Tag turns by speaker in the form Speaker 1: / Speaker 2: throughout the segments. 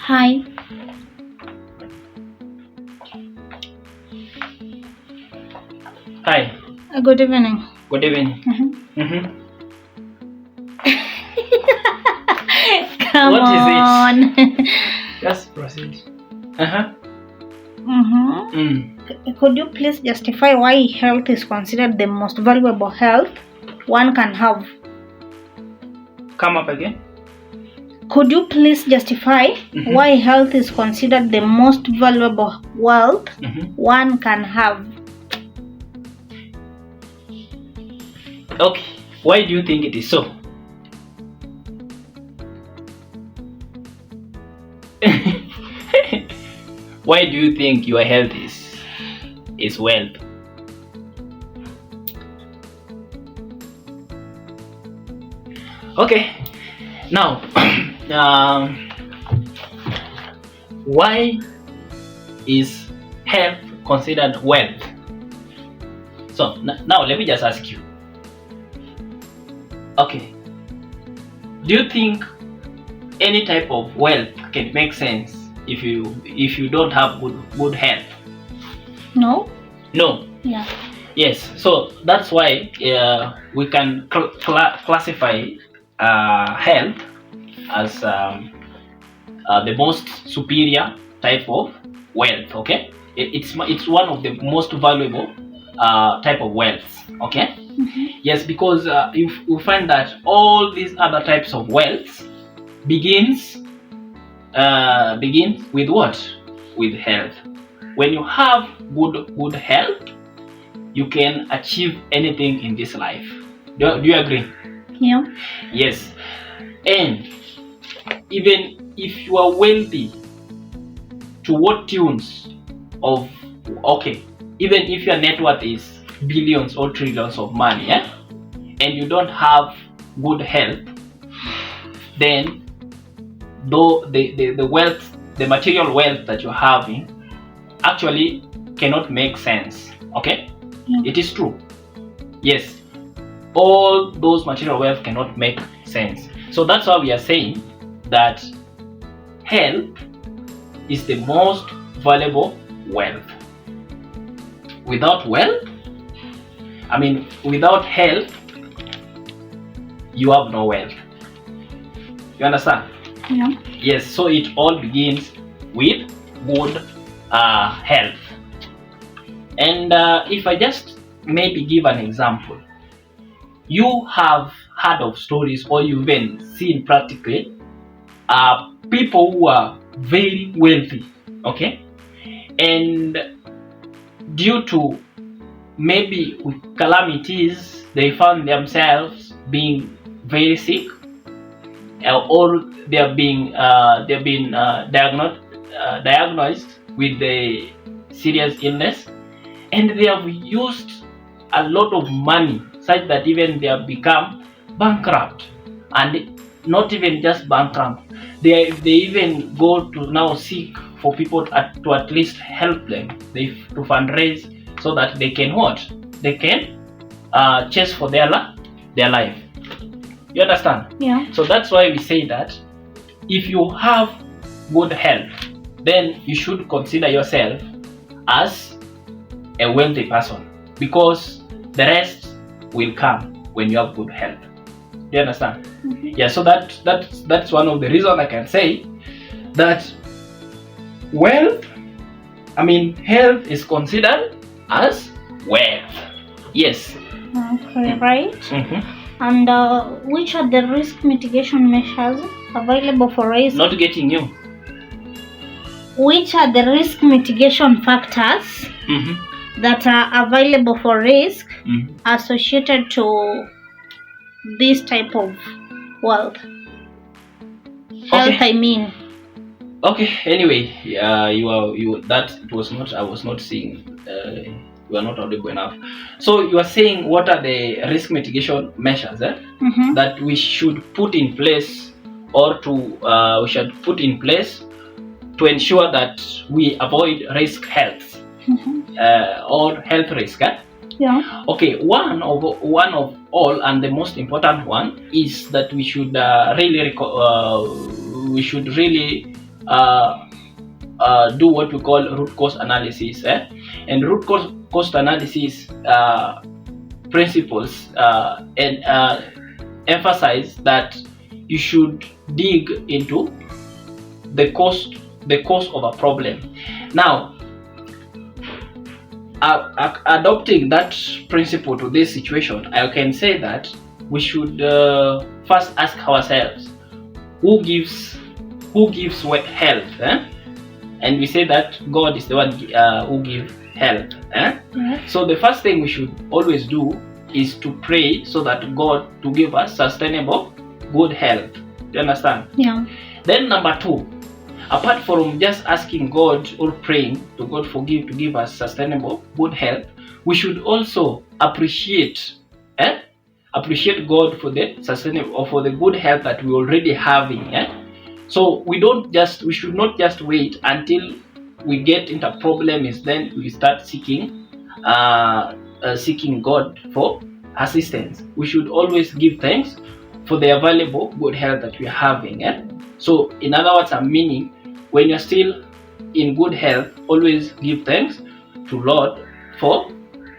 Speaker 1: Hi,
Speaker 2: Hi,
Speaker 1: good evening.
Speaker 2: good evening.
Speaker 1: Mhm.
Speaker 2: Mm-hmm.
Speaker 1: Come
Speaker 2: What is it?
Speaker 1: on.
Speaker 2: Just proceed. Uh-huh.
Speaker 1: Mhm.
Speaker 2: Mm.
Speaker 1: Could you please justify why health is considered the most valuable health one can have?
Speaker 2: Come up again.
Speaker 1: Could you please justify
Speaker 2: Mm-hmm.
Speaker 1: why health is considered the most valuable wealth
Speaker 2: Mm-hmm.
Speaker 1: one can have?
Speaker 2: Okay. Why do you think it is so? Why do you think your health is wealth? Okay. Now, um, why is health considered wealth? So now let me just ask you. Okay. Do you think any type of wealth can make sense if you don't have good health?
Speaker 1: No?
Speaker 2: No.
Speaker 1: Yeah.
Speaker 2: Yes. So that's why we can classify health as the most superior type of wealth. Okay. It's one of the most valuable type of wealth. Okay.
Speaker 1: Mhm.
Speaker 2: Yes, because you find that all these other types of wealth begins with what? With health. When you have good health, you can achieve anything in this life. Do you agree?
Speaker 1: Yeah.
Speaker 2: Yes. And even if you are wealthy, to what tunes of okay, even if your net worth is billions or trillions of money, and you don't have good health, then though the wealth, the material wealth that you're having actually cannot make sense. Okay.
Speaker 1: Yeah.
Speaker 2: It is true. Yes, all those material wealth cannot make sense. So that's why we are saying that health is the most valuable wealth. Without wealth, without health, you have no wealth. You understand?
Speaker 1: Yeah.
Speaker 2: Yes, so it all begins with good health. And if I just maybe give an example, you have heard of stories or you've even seen practically people who are very wealthy, okay, and due to maybe with calamities they found themselves being very sick, or they've been diagnosed with the serious illness, and they have used a lot of money such that even they have become bankrupt. And not even just bankrupt, they even go to now seek for people to at least help them, to fundraise so that they can what, they can chase for their life. You understand?
Speaker 1: Yeah.
Speaker 2: So that's why we say that if you have good health, then you should consider yourself as a wealthy person, because the rest will come when you have good health. Do you understand?
Speaker 1: Mhm.
Speaker 2: Yeah. So that's one of the reasons I can say that wealth, health is considered as wealth. Yes.
Speaker 1: Okay, right.
Speaker 2: Mm-hmm.
Speaker 1: And which are the risk mitigation measures available for risk?
Speaker 2: Not getting you.
Speaker 1: Which are the risk mitigation factors
Speaker 2: Mm-hmm.
Speaker 1: that are available for risk
Speaker 2: Mm-hmm.
Speaker 1: associated to this type of wealth? Health,
Speaker 2: Okay.
Speaker 1: I mean.
Speaker 2: Okay. Anyway, you that it was not, I was not seeing. You are not audible enough. So you are saying what are the risk mitigation measures
Speaker 1: Mm-hmm.
Speaker 2: that we should put in place, or we should put in place to ensure that we avoid risk health, or health risk.
Speaker 1: Yeah.
Speaker 2: Okay, one of all and the most important one is that we should really do what we call root cause analysis, and root cause analysis principles and emphasize that you should dig into the cause of a problem. Now, adopting that principle to this situation, I can say that we should first ask ourselves, who gives health, and we say that God is the one who gives health. So the first thing we should always do is to pray so that God to give us sustainable good health. Do you understand?
Speaker 1: Yeah.
Speaker 2: Then number 2, apart from just asking God or praying to God to give us sustainable good health, we should also appreciate God for the sustainable or for the good health that we already having. So we should not just wait until we get into a problem, is then we start seeking God for assistance. We should always give thanks for the available good health that we are having. So in other words, I'm meaning, when you're still in good health, always give thanks to Lord for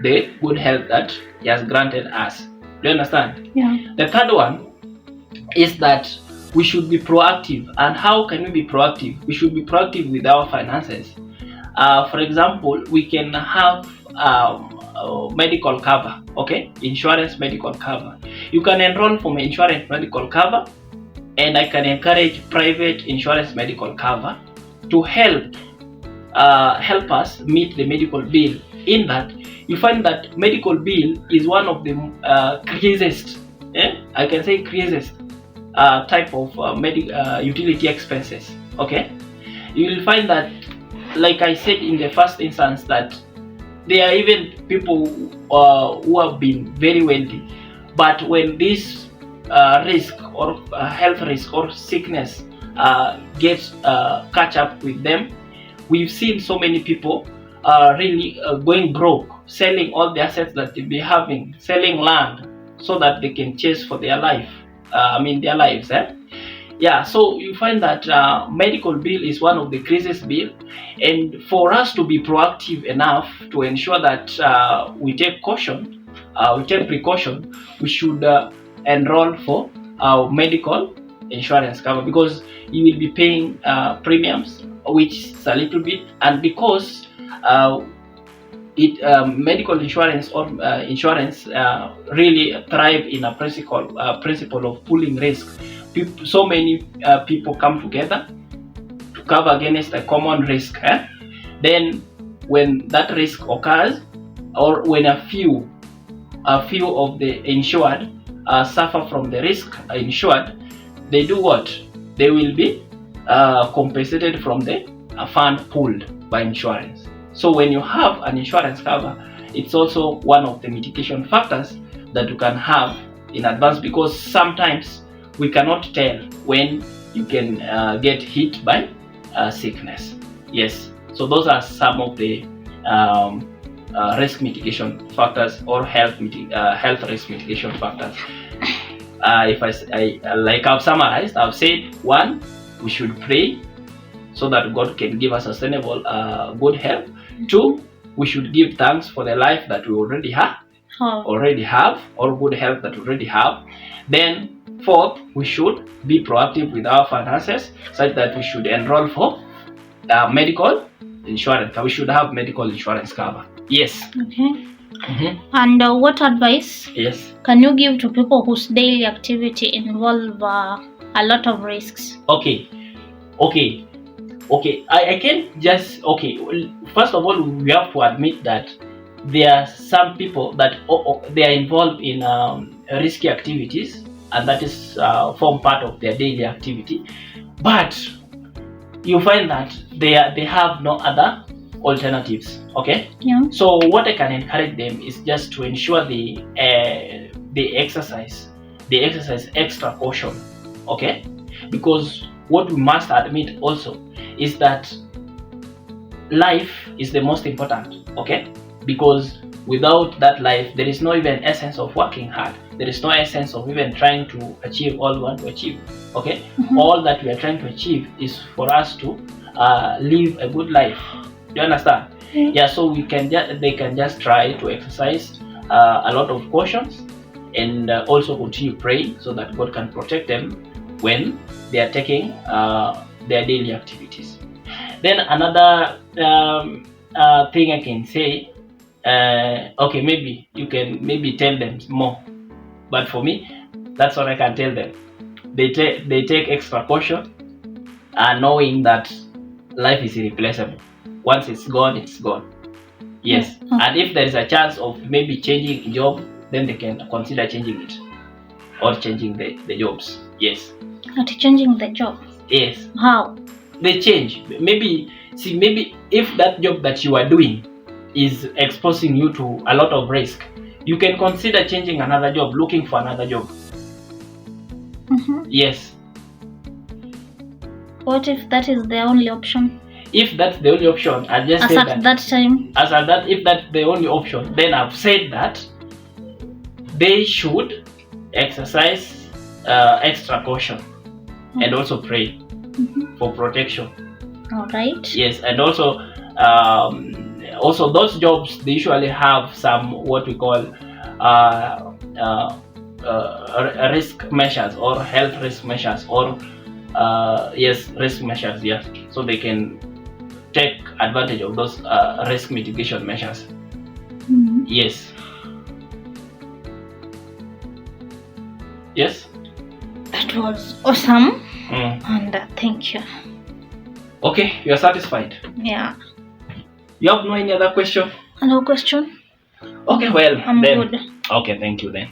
Speaker 2: the good health that He has granted us. Do you understand?
Speaker 1: Yeah.
Speaker 2: The third one is that we should be proactive. And how can we be proactive? We should be proactive with our finances. For example, we can have medical cover, okay? Insurance medical cover. You can enroll for insurance medical cover, and I can encourage private insurance medical cover to help us meet the medical bill. In that, you find that medical bill is one of the craziest, I can say craziest type of utility expenses. Okay, you will find that, like I said in the first instance, that there are even people who have been very wealthy, but when this risk or health risk or sickness gets catch up with them, we've seen so many people really going broke, selling all the assets that they be having, selling land so that they can chase for their life. Their lives. Yeah, so you find that medical bill is one of the craziest bill, and for us to be proactive enough to ensure that we take precaution, we should enroll for our medical insurance cover, because you will be paying premiums, which is a little bit, and because medical insurance or insurance really thrive in a principle of pooling risk. So many people come together to cover against a common risk. Then when that risk occurs, or when a few of the insured suffer from the risk insured, they do what? They will be compensated from the fund pooled by insurance. So when you have an insurance cover, it's also one of the mitigation factors that you can have in advance, because sometimes we cannot tell when you can get hit by sickness. Yes, so those are some of the risk mitigation factors, or health risk mitigation factors. If I like I've summarized, I've said, 1, we should pray so that God can give us sustainable good health. 2, we should give thanks for the life that we already have, or good health that we already have. Then 4th, we should be proactive with our finances, such that we should enroll for medical insurance. We should have medical insurance cover. Yes.
Speaker 1: Okay. And what advice can you give to people whose daily activity involve a lot of risks?
Speaker 2: Okay. I can just first of all, we have to admit that there are some people that they are involved in risky activities, and that is form part of their daily activity, but you find that they have no other alternatives. Okay.
Speaker 1: Yeah.
Speaker 2: So what I can encourage them is just to ensure they exercise extra caution. Okay, because what we must admit also is that life is the most important. Okay, because without that life, there is no even essence of working hard. there is no essence of even trying to achieve all we want to achieve. Okay, all that we are trying to achieve is for us to live a good life. Do you understand? Yeah. So they can just try to exercise a lot of cautions, and also continue praying so that God can protect them when they are taking their daily activities. Then another thing I can say, okay, maybe you can tell them more, but for me, that's what I can tell them. They take extra caution, knowing that life is irreplaceable. Once it's gone, it's gone. Yes. And if there is a chance of maybe changing job, then they can consider changing it, or changing the jobs. Yes.
Speaker 1: Not changing the job.
Speaker 2: Yes.
Speaker 1: How?
Speaker 2: They change. Maybe if that job that you are doing is exposing you to a lot of risk, you can consider changing another job, looking for another job. Yes.
Speaker 1: What if that is the only option?
Speaker 2: If that's the only option, I just said that. If that's the only option, then I've said that they should exercise extra caution and also pray for protection.
Speaker 1: All right.
Speaker 2: Yes, and also those jobs, they usually have some what we call risk measures, or health risk measures, or risk measures. Yes, so they can take advantage of those risk mitigation measures. Yes. Yes.
Speaker 1: That was awesome. And thank you.
Speaker 2: Okay, you are satisfied?
Speaker 1: Yeah.
Speaker 2: You have no any other question?
Speaker 1: No question.
Speaker 2: Okay, well,
Speaker 1: I'm good.
Speaker 2: Okay, thank you then.